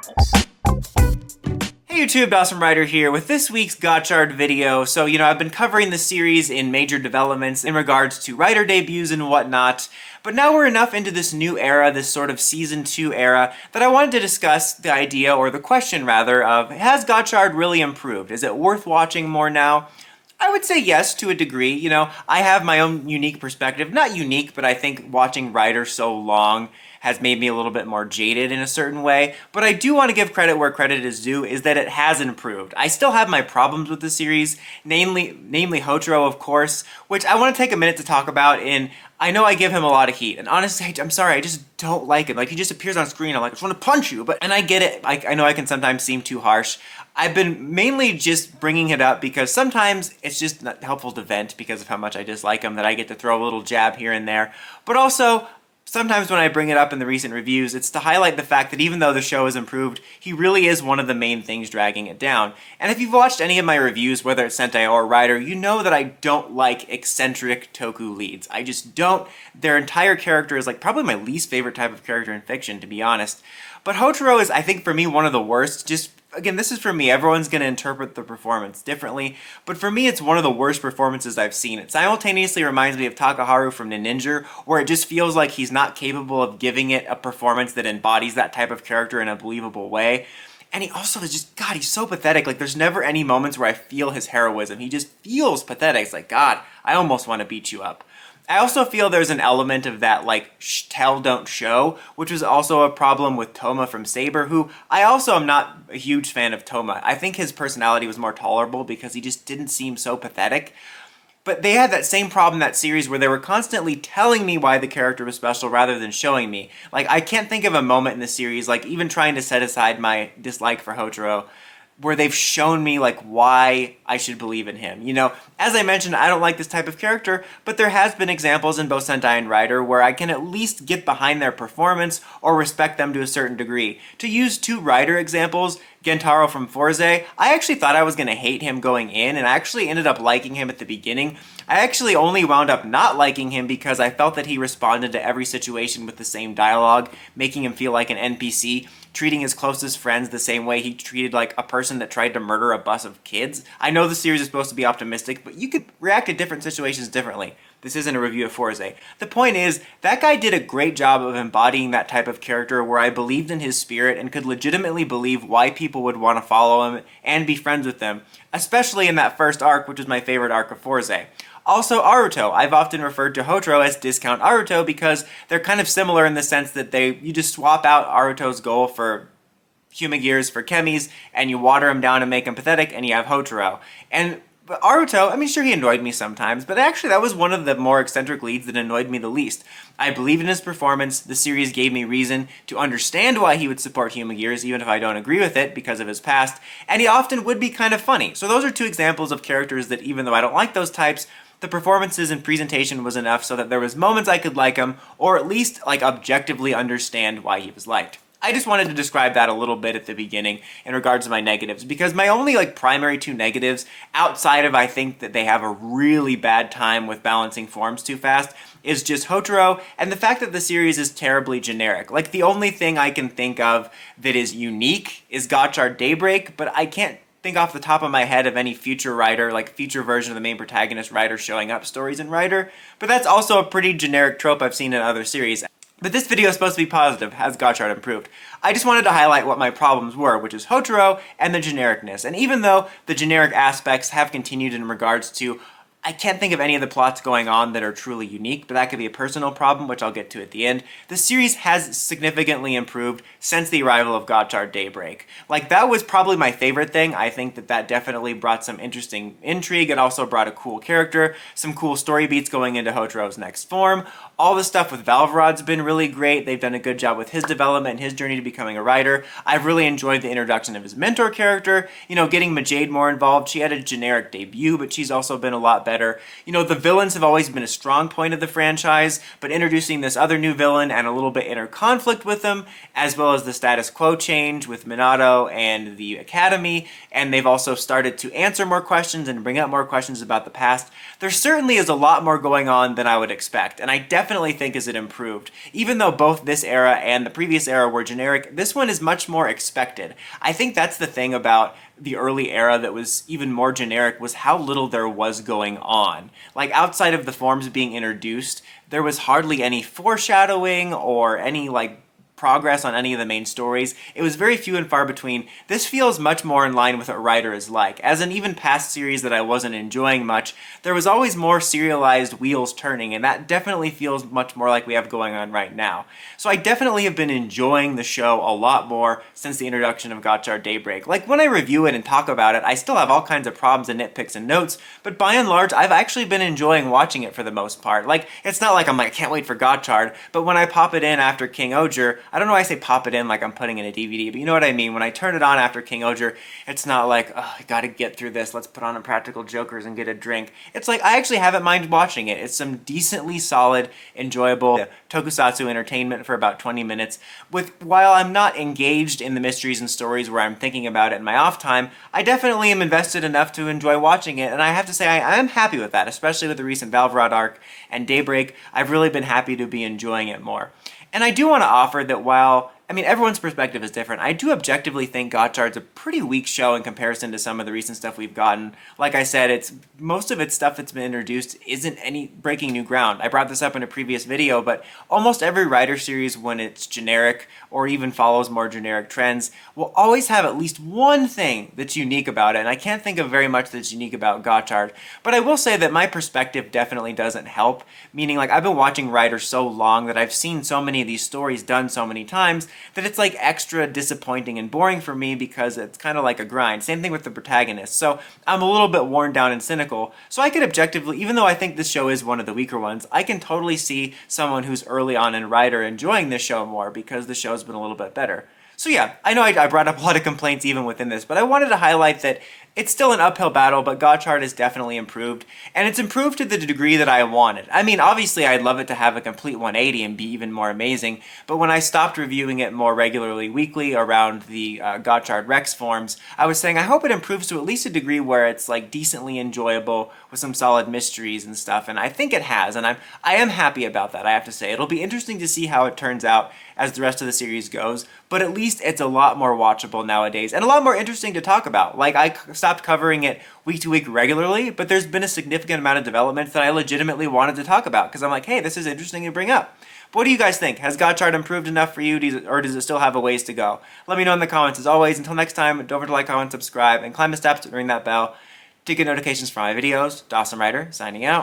Hey YouTube, Awesome Rider here with this week's Gotchard video. So, I've been covering the series in major developments in regards to writer debuts and whatnot, but now we're enough into this new era, this sort of Season 2 era, that I wanted to discuss the idea, or the question rather, of has Gotchard really improved? Is it worth watching more now? I would say yes, to a degree. I have my own unique perspective. Not unique, but I think watching Rider so long has made me a little bit more jaded in a certain way. But I do want to give credit where credit is due, is that it has improved. I still have my problems with the series, namely Hoto, of course, which I want to take a minute to talk about. And I know I give him a lot of heat, and honestly, I'm sorry, I just don't like him. Like, he just appears on screen, I'm like, I just want to punch you. And I get it. I know I can sometimes seem too harsh. I've been mainly just bringing it up because sometimes it's just not helpful to vent because of how much I dislike him, that I get to throw a little jab here and there. But also, sometimes when I bring it up in the recent reviews, it's to highlight the fact that even though the show has improved, he really is one of the main things dragging it down. And if you've watched any of my reviews, whether it's Sentai or Rider, you know that I don't like eccentric toku leads. I just don't. Their entire character is like probably my least favorite type of character in fiction, to be honest. But Hoto is, I think, for me, one of the worst. Just, again, this is for me. Everyone's going to interpret the performance differently. But for me, it's one of the worst performances I've seen. It simultaneously reminds me of Takaharu from Ninja, where it just feels like he's not capable of giving it a performance that embodies that type of character in a believable way. And he also is just, God, he's so pathetic. Like, there's never any moments where I feel his heroism. He just feels pathetic. It's like, God, I almost want to beat you up. I also feel there's an element of that, like, tell, don't show, which was also a problem with Toma from Saber, who I also am not a huge fan of Toma. I think his personality was more tolerable because he just didn't seem so pathetic. But they had that same problem in that series where they were constantly telling me why the character was special rather than showing me. Like, I can't think of a moment in the series, like, even trying to set aside my dislike for Hoto, where they've shown me, like, why I should believe in him. As I mentioned, I don't like this type of character, but there has been examples in both Sentai and Rider where I can at least get behind their performance or respect them to a certain degree. To use two Rider examples, Gentaro from Forze, I actually thought I was going to hate him going in, and I actually ended up liking him at the beginning. I actually only wound up not liking him because I felt that he responded to every situation with the same dialogue, making him feel like an NPC, treating his closest friends the same way he treated like a person that tried to murder a bus of kids. I know the series is supposed to be optimistic, but you could react to different situations differently. This isn't a review of Forze. The point is, that guy did a great job of embodying that type of character where I believed in his spirit and could legitimately believe why people would want to follow him and be friends with him, especially in that first arc, which was my favorite arc of Forze. Also, Aruto. I've often referred to Hoto as Discount Aruto because they're kind of similar in the sense that you just swap out Aruto's goal for Humagears for Chemis, and you water him down and make him pathetic, and you have Hoto. But Aruto, sure, he annoyed me sometimes, but actually that was one of the more eccentric leads that annoyed me the least. I believed in his performance, the series gave me reason to understand why he would support Humagears, even if I don't agree with it because of his past, and he often would be kind of funny. So those are two examples of characters that, even though I don't like those types, the performances and presentation was enough so that there was moments I could like him, or at least, objectively understand why he was liked. I just wanted to describe that a little bit at the beginning in regards to my negatives, because my only primary two negatives, outside of I think that they have a really bad time with balancing forms too fast, is just Hoto and the fact that the series is terribly generic. Like, the only thing I can think of that is unique is Gotchard Day Break, but I can't think off the top of my head of any future Rider, future version of the main protagonist Rider showing up stories in Rider, but that's also a pretty generic trope I've seen in other series. But this video is supposed to be positive. Has Gotchard improved? I just wanted to highlight what my problems were, which is Hoto and the genericness. And even though the generic aspects have continued in regards to, I can't think of any of the plots going on that are truly unique, but that could be a personal problem, which I'll get to at the end. The series has significantly improved since the arrival of Gotchard Day Break. That was probably my favorite thing. I think that definitely brought some interesting intrigue and also brought a cool character, some cool story beats going into Hoto's next form. All the stuff with Valverod's been really great. They've done a good job with his development and his journey to becoming a writer. I've really enjoyed the introduction of his mentor character, getting Majade more involved. She had a generic debut, but she's also been a lot better better. You know, the villains have always been a strong point of the franchise, but introducing this other new villain and a little bit inner conflict with them, as well as the status quo change with Minato and the Academy, and they've also started to answer more questions and bring up more questions about the past. There certainly is a lot more going on than I would expect, and I definitely think as it improved. Even though both this era and the previous era were generic, this one is much more expected. I think that's the thing about the early era that was even more generic, was how little there was going on. Like, outside of the forms being introduced, there was hardly any foreshadowing or any like progress on any of the main stories. It was very few and far between. This feels much more in line with what Rider is like. As in even past series that I wasn't enjoying much, there was always more serialized wheels turning, and that definitely feels much more like we have going on right now. So I definitely have been enjoying the show a lot more since the introduction of Gotchard Day Break. Like, when I review it and talk about it, I still have all kinds of problems and nitpicks and notes, but by and large, I've actually been enjoying watching it for the most part. Like, it's not like I'm like, I can't wait for Gotchard, but when I pop it in after King Oger, I don't know why I say pop it in like I'm putting in a DVD, but you know what I mean. When I turn it on after King Oger, it's not like, oh, I gotta get through this, let's put on a Practical Jokers and get a drink. It's like, I actually haven't minded watching it. It's some decently solid, enjoyable tokusatsu entertainment for about 20 minutes. While I'm not engaged in the mysteries and stories where I'm thinking about it in my off time, I definitely am invested enough to enjoy watching it, and I have to say I am happy with that, especially with the recent Valvrod arc and Daybreak. I've really been happy to be enjoying it more. And I do want to offer that while, I mean, everyone's perspective is different, I do objectively think Gotchard's a pretty weak show in comparison to some of the recent stuff we've gotten. Like I said, most of its stuff that's been introduced isn't any breaking new ground. I brought this up in a previous video, but almost every Rider series, when it's generic or even follows more generic trends, will always have at least one thing that's unique about it, and I can't think of very much that's unique about Gotchard. But I will say that my perspective definitely doesn't help, meaning like I've been watching Rider so long that I've seen so many of these stories done so many times that it's like extra disappointing and boring for me because it's kind of like a grind. Same thing with the protagonist. So I'm a little bit worn down and cynical. So I could objectively, even though I think this show is one of the weaker ones, I can totally see someone who's early on in Rider enjoying this show more because the show's been a little bit better. So yeah, I know I brought up a lot of complaints even within this, but I wanted to highlight that it's still an uphill battle, but Gotchard has definitely improved, and it's improved to the degree that I wanted. I mean, obviously I'd love it to have a complete 180 and be even more amazing, but when I stopped reviewing it more regularly weekly around the Gotchard Rex forms, I was saying I hope it improves to at least a degree where it's like decently enjoyable with some solid mysteries and stuff, and I think it has, and I am happy about that, I have to say. It'll be interesting to see how it turns out as the rest of the series goes, but at least it's a lot more watchable nowadays, and a lot more interesting to talk about. Like, I stopped covering it week to week regularly, but there's been a significant amount of developments that I legitimately wanted to talk about, because I'm like, hey, this is interesting to bring up. But what do you guys think? Has Gotchard improved enough for you, or does it still have a ways to go? Let me know in the comments. As always, until next time, don't forget to like, comment, subscribe, and climb the steps to ring that bell to get notifications for my videos. Dawson Rider, signing out.